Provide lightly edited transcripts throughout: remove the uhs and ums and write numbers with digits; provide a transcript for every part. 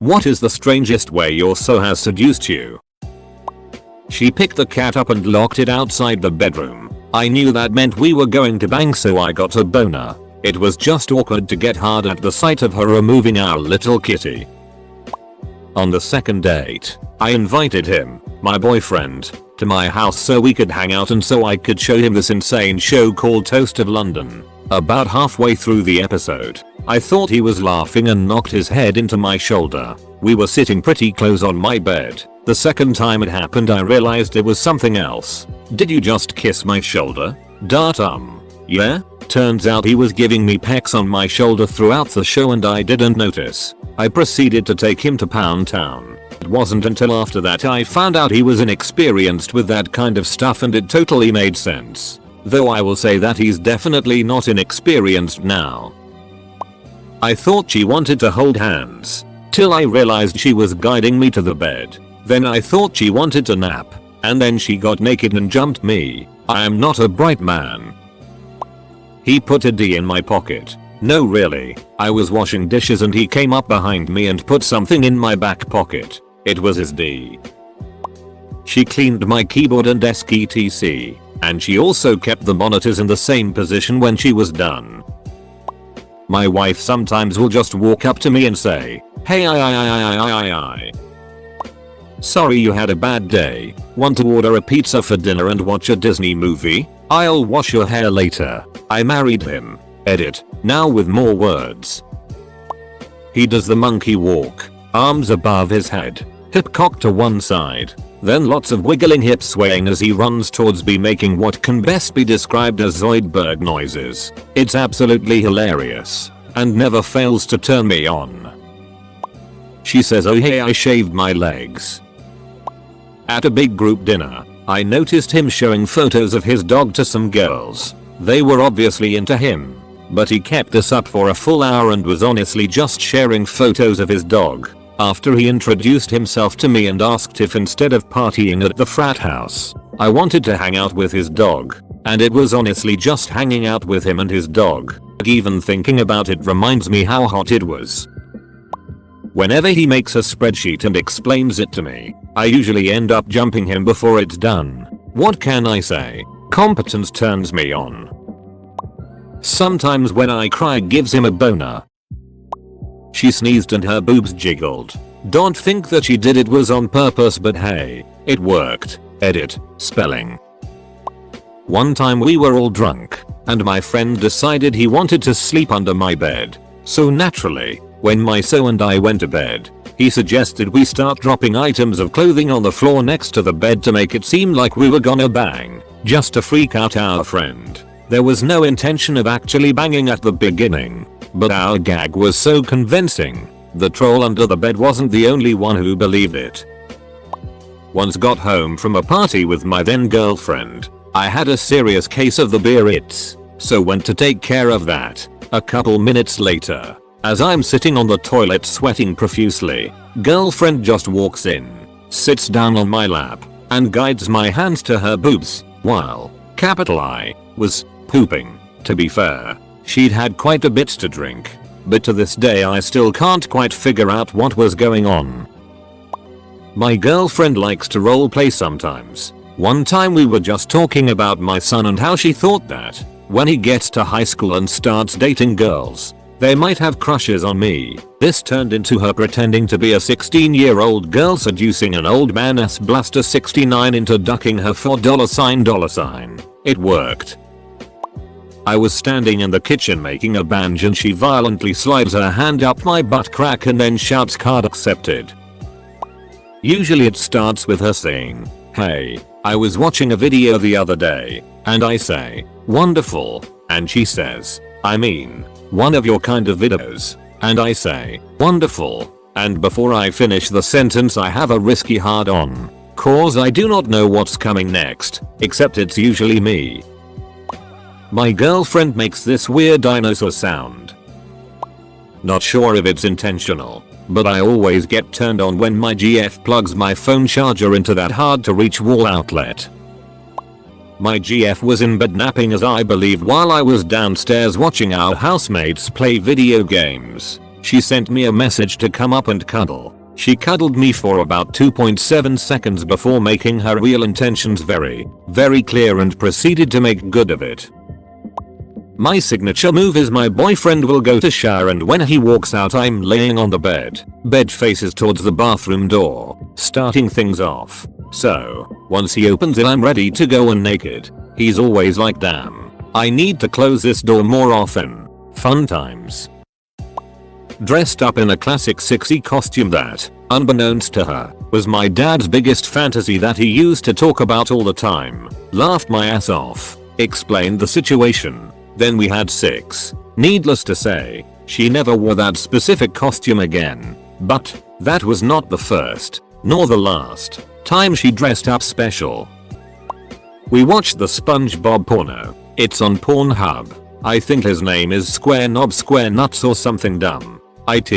What is the strangest way your so has seduced you? She picked the cat up and locked it outside the bedroom. I knew that meant we were going to bang, so I got a boner. It was just awkward to get hard at the sight of her removing our little kitty. On the second date, I invited him, my boyfriend, to my house so we could hang out and so I could show him this insane show called Toast of London. About halfway through the episode, I thought he was laughing and knocked his head into my shoulder. We were sitting pretty close on my bed. The second time it happened I realized it was something else. Did you just kiss my shoulder? Yeah? Turns out he was giving me pecks on my shoulder throughout the show and I didn't notice. I proceeded to take him to Pound Town. It wasn't until after that I found out he was inexperienced with that kind of stuff and it totally made sense. Though I will say that he's definitely not inexperienced now. I thought she wanted to hold hands, till I realized she was guiding me to the bed. Then I thought she wanted to nap, and then she got naked and jumped me. I am not a bright man. He put a D in my pocket. No really, I was washing dishes and he came up behind me and put something in my back pocket. It was his D. She cleaned my keyboard and desk etc. And she also kept the monitors in the same position when she was done. My wife sometimes will just walk up to me and say, "Hey I. Sorry you had a bad day. Want to order a pizza for dinner and watch a Disney movie? I'll wash your hair later." I married him. Edit. Now with more words. He does the monkey walk. Arms above his head. Hip cocked to one side. Then lots of wiggling hip swaying as he runs towards me, making what can best be described as Zoidberg noises. It's absolutely hilarious. And never fails to turn me on. She says, "Oh hey, I shaved my legs." At a big group dinner, I noticed him showing photos of his dog to some girls. They were obviously into him. But he kept this up for a full hour and was honestly just sharing photos of his dog. After he introduced himself to me and asked if instead of partying at the frat house, I wanted to hang out with his dog. And it was honestly just hanging out with him and his dog. Even thinking about it reminds me how hot it was. Whenever he makes a spreadsheet and explains it to me, I usually end up jumping him before it's done. What can I say? Competence turns me on. Sometimes when I cry it gives him a boner. She sneezed and her boobs jiggled. Don't think that she did it was on purpose, but hey, it worked. Edit. Spelling. One time we were all drunk, and my friend decided he wanted to sleep under my bed. So naturally, when my so and I went to bed, he suggested we start dropping items of clothing on the floor next to the bed to make it seem like we were gonna bang, just to freak out our friend. There was no intention of actually banging at the beginning, but our gag was so convincing. The troll under the bed wasn't the only one who believed it. Once got home from a party with my then girlfriend. I had a serious case of the beer its, so went to take care of that. A couple minutes later, as I'm sitting on the toilet sweating profusely, girlfriend just walks in, sits down on my lap, and guides my hands to her boobs, while, capital I, was pooping. To be fair, she'd had quite a bit to drink, but to this day I still can't quite figure out what was going on. My girlfriend likes to roleplay sometimes. One time we were just talking about my son and how she thought that, when he gets to high school and starts dating girls, they might have crushes on me. This turned into her pretending to be a 16-year-old girl seducing an old man as Blaster 69 into ducking her for $sign. It worked. I was standing in the kitchen making a banj and she violently slides her hand up my butt crack and then shouts "card accepted." Usually it starts with her saying, "Hey, I was watching a video the other day," and I say, "Wonderful," and she says, "I mean, one of your kind of videos," and I say, "Wonderful," and before I finish the sentence I have a risky hard on, cause I do not know what's coming next, except it's usually me. My girlfriend makes this weird dinosaur sound. Not sure if it's intentional, but I always get turned on when my GF plugs my phone charger into that hard to reach wall outlet. My GF was in bed napping as I believe while I was downstairs watching our housemates play video games. She sent me a message to come up and cuddle. She cuddled me for about 2.7 seconds before making her real intentions very, very clear and proceeded to make good of it. My signature move is my boyfriend will go to shower and when he walks out I'm laying on the bed. Bed faces towards the bathroom door, starting things off. So, once he opens it I'm ready to go and naked. He's always like damn, I need to close this door more often. Fun times. Dressed up in a classic 60s costume that, unbeknownst to her, was my dad's biggest fantasy that he used to talk about all the time. Laughed my ass off. Explained the situation. Then we had sex. Needless to say, she never wore that specific costume again. But, that was not the first, nor the last, time she dressed up special. We watched the SpongeBob porno. It's on Pornhub. I think his name is Square Knob Square Nuts or something dumb. It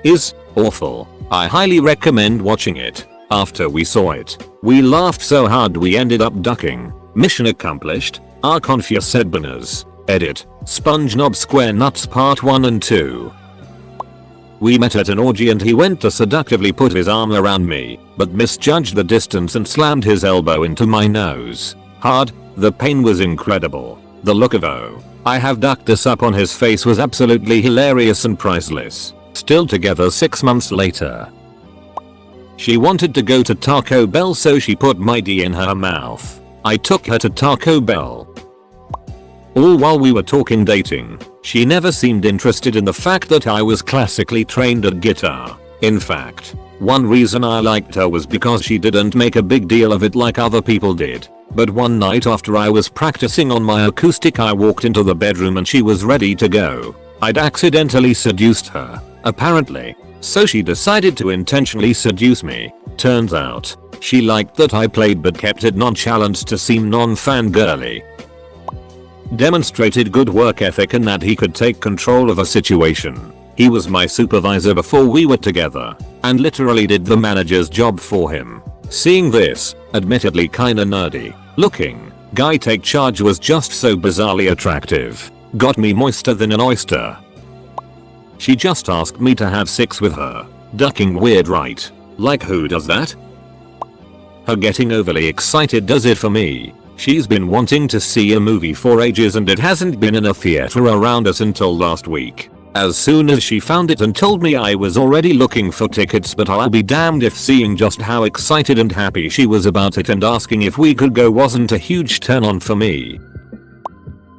is awful. I highly recommend watching it. After we saw it, we laughed so hard we ended up ducking. Mission accomplished. Our confused said banners. Edit. SpongeBob Square Nuts Part 1 and 2. We met at an orgy and he went to seductively put his arm around me, but misjudged the distance and slammed his elbow into my nose. Hard. The pain was incredible. The look of "oh, I have ducked this up" on his face was absolutely hilarious and priceless. Still together 6 months later. She wanted to go to Taco Bell so she put my D in her mouth. I took her to Taco Bell. All while we were talking dating, she never seemed interested in the fact that I was classically trained at guitar. In fact, one reason I liked her was because she didn't make a big deal of it like other people did. But one night after I was practicing on my acoustic I walked into the bedroom and she was ready to go. I'd accidentally seduced her, apparently, so she decided to intentionally seduce me. Turns out, she liked that I played but kept it nonchalant to seem non-fangirly. Demonstrated good work ethic and that he could take control of a situation. He was my supervisor before we were together, and literally did the manager's job for him. Seeing this, admittedly kinda nerdy looking, guy take charge was just so bizarrely attractive. Got me moister than an oyster. She just asked me to have sex with her. Ducking weird, right? Like who does that? Her getting overly excited does it for me. She's been wanting to see a movie for ages and it hasn't been in a theater around us until last week. As soon as she found it and told me I was already looking for tickets, but I'll be damned if seeing just how excited and happy she was about it and asking if we could go wasn't a huge turn on for me.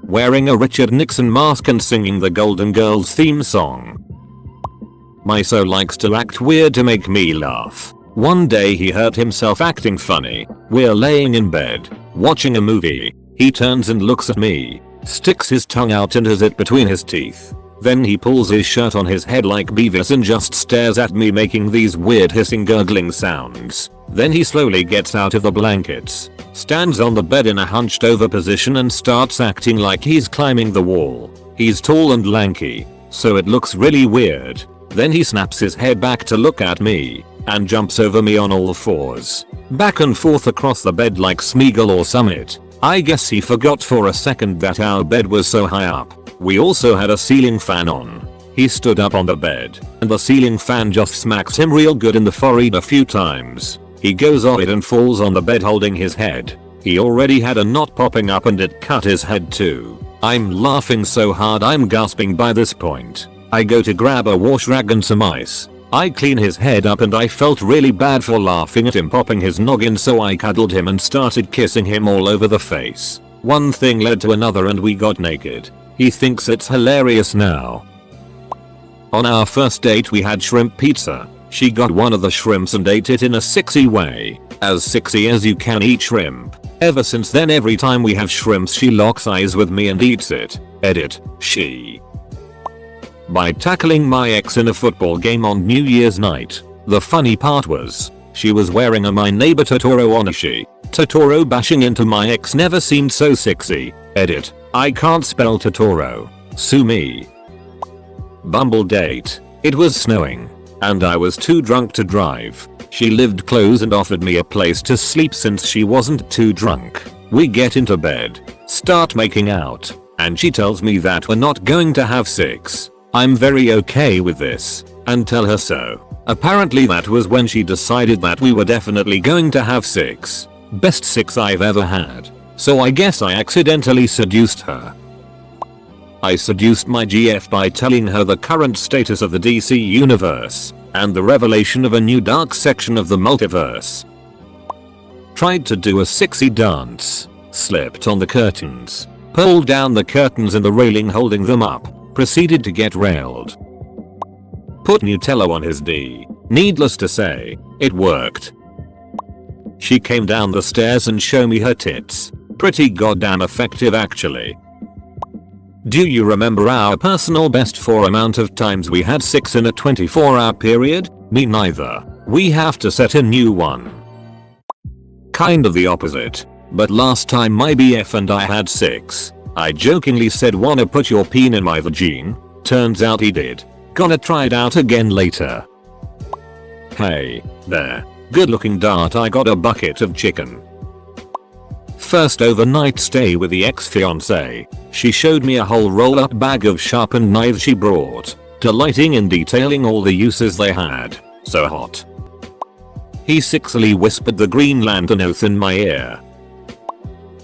Wearing a Richard Nixon mask and singing the Golden Girls theme song. My so likes to act weird to make me laugh. One day he hurt himself acting funny. We're laying in bed, watching a movie. He turns and looks at me, sticks his tongue out and has it between his teeth. Then he pulls his shirt on his head like Beavis and just stares at me making these weird hissing gurgling sounds. Then he slowly gets out of the blankets, stands on the bed in a hunched over position and starts acting like he's climbing the wall. He's tall and lanky, so it looks really weird. Then he snaps his head back to look at me, and jumps over me on all fours, back and forth across the bed like Smeagol or Summit. I guess he forgot for a second that our bed was so high up. We also had a ceiling fan on. He stood up on the bed, and the ceiling fan just smacks him real good in the forehead a few times. He goes off it and falls on the bed holding his head. He already had a knot popping up and it cut his head too. I'm laughing so hard I'm gasping by this point. I go to grab a wash rag and some ice. I clean his head up and I felt really bad for laughing at him popping his noggin, so I cuddled him and started kissing him all over the face. One thing led to another and we got naked. He thinks it's hilarious now. On our first date we had shrimp pizza. She got one of the shrimps and ate it in a 6y way. As 6y as you can eat shrimp. Ever since then every time we have shrimps she locks eyes with me and eats it. Edit. She. By tackling my ex in a football game on New Year's night. The funny part was, she was wearing a My Neighbor Totoro onesie. Totoro bashing into my ex never seemed so sexy. Edit. I can't spell Totoro. Sue me. Bumble date. It was snowing, and I was too drunk to drive. She lived close and offered me a place to sleep since she wasn't too drunk. We get into bed, start making out, and she tells me that we're not going to have sex. I'm very okay with this, and tell her so. Apparently that was when she decided that we were definitely going to have sex. Best sex I've ever had. So I guess I accidentally seduced her. I seduced my GF by telling her the current status of the DC universe and the revelation of a new dark section of the multiverse. Tried to do a sexy dance, slipped on the curtains, pulled down the curtains and the railing holding them up, proceeded to get railed. Put Nutella on his D. Needless to say, it worked. She came down the stairs and showed me her tits. Pretty goddamn effective actually. Do you remember our personal best for amount of times we had sex in a 24-hour period? Me neither. We have to set a new one. Kind of the opposite. But last time my BF and I had sex, I jokingly said wanna put your peen in my vagine? Turns out he did. Gonna try it out again later. Hey, there. Good looking dart, I got a bucket of chicken. First overnight stay with the ex-fiancé. She showed me a whole roll-up bag of sharpened knives she brought, delighting in detailing all the uses they had. So hot. He sexily whispered the Green Lantern oath in my ear.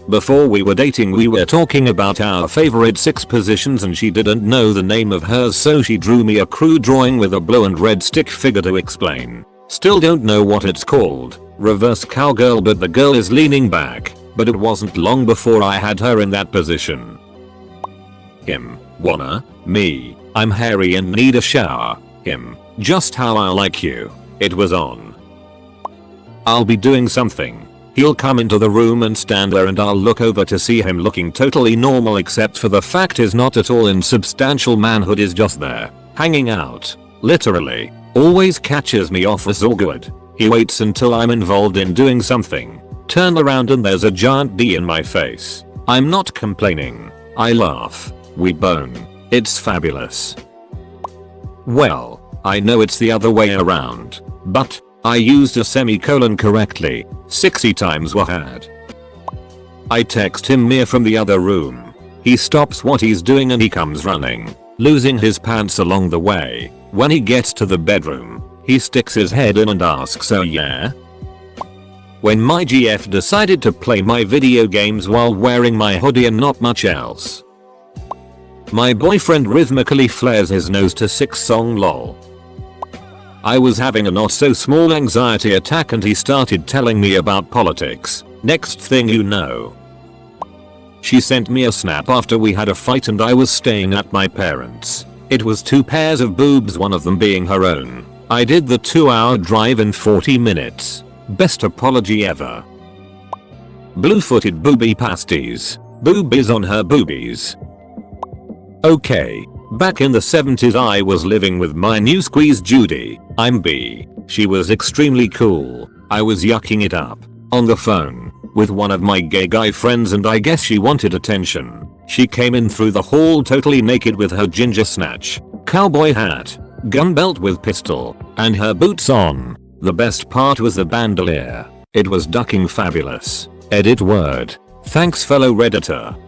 Before we were dating we were talking about our favorite sex positions and she didn't know the name of hers, so she drew me a crude drawing with a blue and red stick figure to explain. Still don't know what it's called. Reverse cowgirl, but the girl is leaning back. But it wasn't long before I had her in that position. Him. Wanna? Me. I'm hairy and need a shower. Him. Just how I like you. It was on. I'll be doing something. He'll come into the room and stand there and I'll look over to see him looking totally normal except for the fact he's not at all in substantial manhood, is just there. Hanging out. Literally. Always catches me off as awkward. He waits until I'm involved in doing something. Turn around and there's a giant D in my face. I'm not complaining. I laugh. We bone. It's fabulous. Well, I know it's the other way around. But I used a semicolon correctly. 60 times were had. I text him Mia from the other room. He stops what he's doing and he comes running, losing his pants along the way. When he gets to the bedroom, he sticks his head in and asks, "Oh yeah?" When my GF decided to play my video games while wearing my hoodie and not much else. My boyfriend rhythmically flares his nose to 6-song lol. I was having a not so small anxiety attack and he started telling me about politics. Next thing you know, she sent me a snap after we had a fight and I was staying at my parents'. It was 2 pairs of boobs, one of them being her own. I did the 2-hour drive in 40 minutes. Best apology ever. Blue-footed booby pasties. Boobies on her boobies. Okay. Back in the 70s I was living with my new squeeze Judy. I'm B. She was extremely cool. I was yucking it up. On the phone. With one of my gay guy friends and I guess she wanted attention. She came in through the hall totally naked with her ginger snatch, cowboy hat, gun belt with pistol, and her boots on. The best part was the bandolier. It was ducking fabulous. Edit word. Thanks fellow redditor.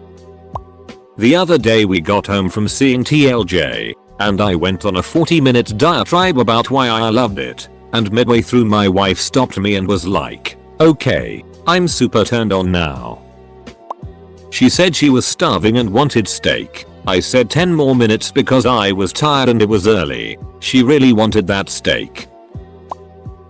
The other day we got home from seeing TLJ, and I went on a 40-minute diatribe about why I loved it, and midway through my wife stopped me and was like, "Okay, I'm super turned on now." She said she was starving and wanted steak. I said 10 more minutes because I was tired and it was early. She really wanted that steak.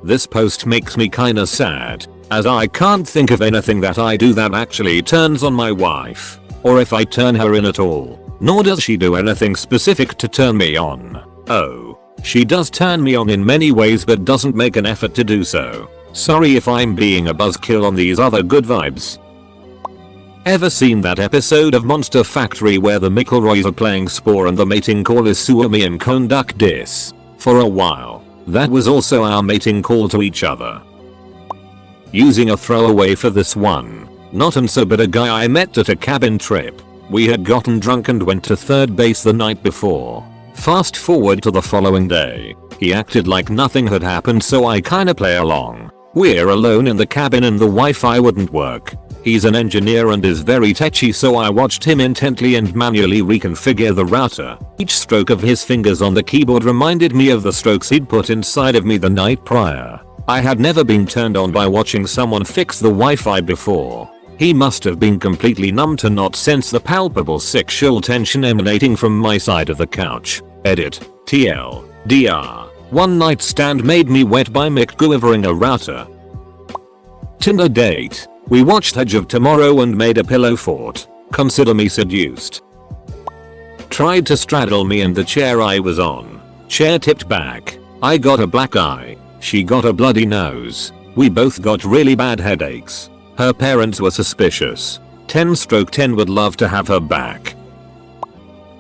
This post makes me kinda sad, as I can't think of anything that I do that actually turns on my wife, or if I turn her in at all, nor does she do anything specific to turn me on. Oh, she does turn me on in many ways but doesn't make an effort to do so. Sorry if I'm being a buzzkill on these other good vibes. Ever seen that episode of Monster Factory where the McElroys are playing Spore and the mating call is Suomi and Conduct Dis? For a while, that was also our mating call to each other. Using a throwaway for this one. Not and so but a guy I met at a cabin trip. We had gotten drunk and went to third base the night before. Fast forward to the following day. He acted like nothing had happened so I kinda play along. We're alone in the cabin and the Wi-Fi wouldn't work. He's an engineer and is very techy, so I watched him intently and manually reconfigure the router. Each stroke of his fingers on the keyboard reminded me of the strokes he'd put inside of me the night prior. I had never been turned on by watching someone fix the Wi-Fi before. He must have been completely numb to not sense the palpable sexual tension emanating from my side of the couch. Edit. TLDR. One night stand made me wet by McGoovering a router. Tinder date. We watched Edge of Tomorrow and made a pillow fort. Consider me seduced. Tried to straddle me in the chair I was on. Chair tipped back. I got a black eye. She got a bloody nose. We both got really bad headaches. Her parents were suspicious. 10/10 would love to have her back.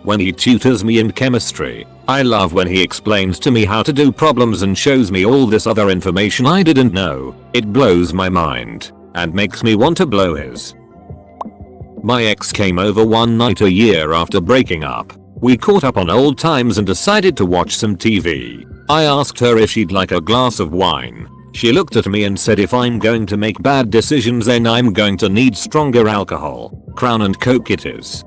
When he tutors me in chemistry. I love when he explains to me how to do problems and shows me all this other information I didn't know. It blows my mind and makes me want to blow his. My ex came over one night a year after breaking up. We caught up on old times and decided to watch some TV. I asked her if she'd like a glass of wine. She looked at me and said if I'm going to make bad decisions then I'm going to need stronger alcohol. Crown and Coke it is.